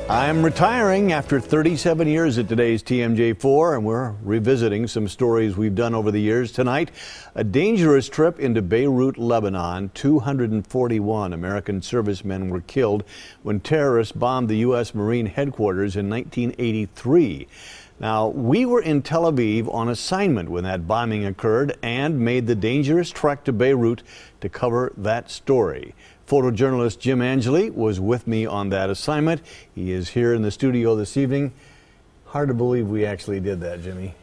I'm retiring after 37 years at today's TMJ4, and we're revisiting some stories we've done over the years. Tonight, a dangerous trip into Beirut, Lebanon. 241 American servicemen were killed when terrorists bombed the U.S. Marine headquarters in 1983. Now, we were in Tel Aviv on assignment when that bombing occurred and made the dangerous trek to Beirut to cover that story. Photojournalist Jim Angeli was with me on that assignment. He is here in the studio this evening. Hard to believe we actually did that, Jimmy.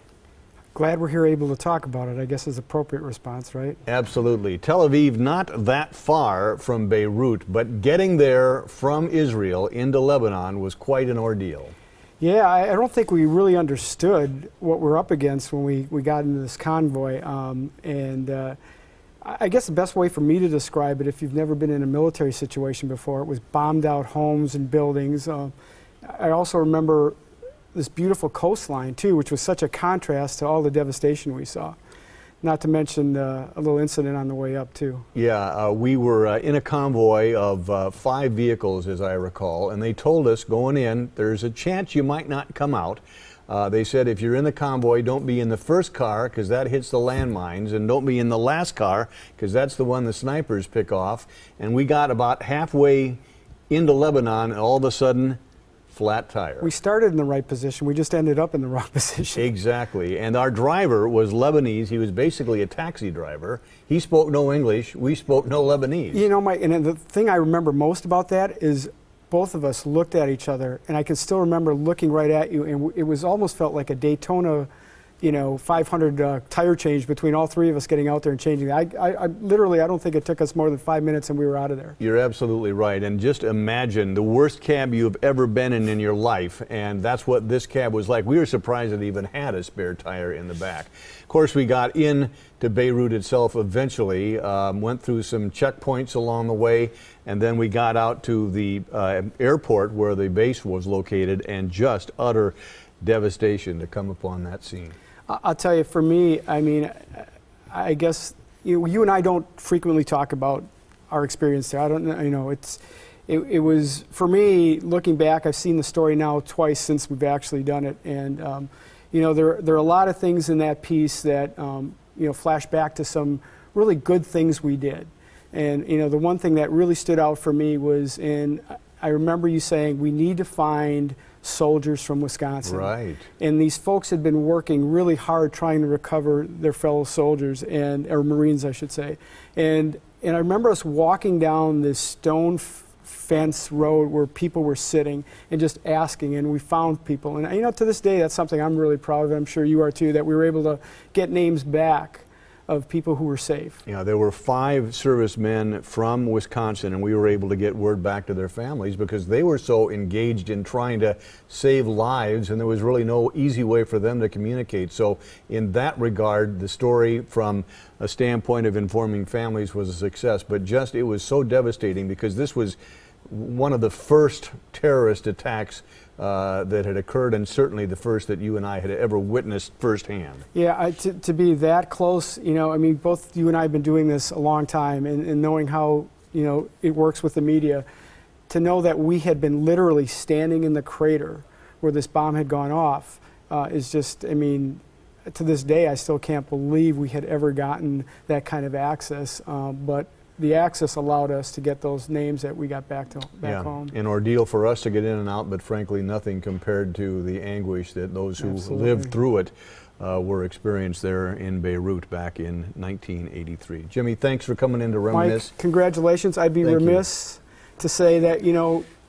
Glad we're here able to talk about it, I guess is appropriate response, right? Absolutely. Tel Aviv, not that far from Beirut, but getting there from Israel into Lebanon was quite an ordeal. Yeah, I don't think we really understood what we're up against when we got into this convoy. I guess the best way for me to describe it, if you've never been in a military situation before, it was bombed out homes and buildings. I also remember this beautiful coastline, too, which was such a contrast to all the devastation we saw. Not to mention a little incident on the way up, too. Yeah, we were in a convoy of 5 vehicles, as I recall, and they told us going in, there's a chance you might not come out. They said if you're in the convoy, don't be in the first car because that hits the landmines, and don't be in the last car because that's the one the snipers pick off. And we got about halfway into Lebanon, and all of a sudden, flat tire. We started in the right position. We just ended up in the wrong position. Exactly. And our driver was Lebanese. He was basically a taxi driver. He spoke no English. We spoke no Lebanese. You know, Mike, and the thing I remember most about that is both of us looked at each other, and I can still remember looking right at you, and it was almost felt like a Daytona, 500 tire change between all 3 of us getting out there and changing. I literally, I don't think it took us more than 5 minutes and we were out of there. You're absolutely right. And just imagine the worst cab you've ever been in your life, and that's what this cab was like. We were surprised it even had a spare tire in the back. Of course, we got in to Beirut itself eventually, went through some checkpoints along the way, and then we got out to the airport where the base was located, and just utter devastation to come upon that scene. I'll tell you, for me, I mean, I guess you and I don't frequently talk about our experience there. I don't know, it was, for me, looking back, I've seen the story now twice since we've actually done it, and there are a lot of things in that piece that flash back to some really good things we did. And the one thing that really stood out for me was, I remember you saying, we need to find soldiers from Wisconsin. Right. And these folks had been working really hard trying to recover their fellow soldiers, or Marines, I should say. And I remember us walking down this stone fence road where people were sitting and just asking, and we found people. And to this day, that's something I'm really proud of, and I'm sure you are too, that we were able to get names back of people who were safe. Yeah, there were 5 servicemen from Wisconsin, and we were able to get word back to their families because they were so engaged in trying to save lives, and there was really no easy way for them to communicate. So in that regard, the story from a standpoint of informing families was a success, but just it was so devastating because this was one of the first terrorist attacks that had occurred, and certainly the first that you and I had ever witnessed firsthand. Yeah, to be that close, I mean, both you and I have been doing this a long time, and knowing how, it works with the media, to know that we had been literally standing in the crater where this bomb had gone off is just, I mean, to this day, I still can't believe we had ever gotten that kind of access, but the access allowed us to get those names that we got back home. An ordeal for us to get in and out, but frankly nothing compared to the anguish that those who lived through it were experienced there in Beirut back in 1983. Jimmy, thanks for coming in to reminisce. Mike, congratulations. I'd be remiss to say that,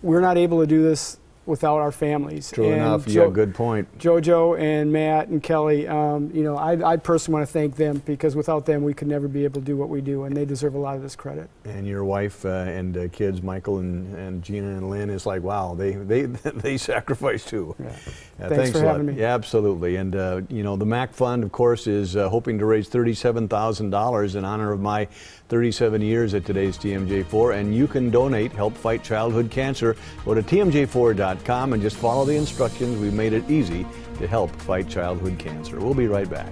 we're not able to do this without our families. True enough, yeah, good point. Jojo and Matt and Kelly, I personally want to thank them because without them we could never be able to do what we do, and they deserve a lot of this credit. And your wife and kids, Michael and Gina and Lynn, is like, wow, they sacrificed too. Yeah. Thanks for having me. Yeah, absolutely. And the MAC Fund, of course, is hoping to raise $37,000 in honor of my 37 years at today's TMJ4, and you can donate, help fight childhood cancer. Go to TMJ4.com and just follow the instructions. We've made it easy to help fight childhood cancer. We'll be right back.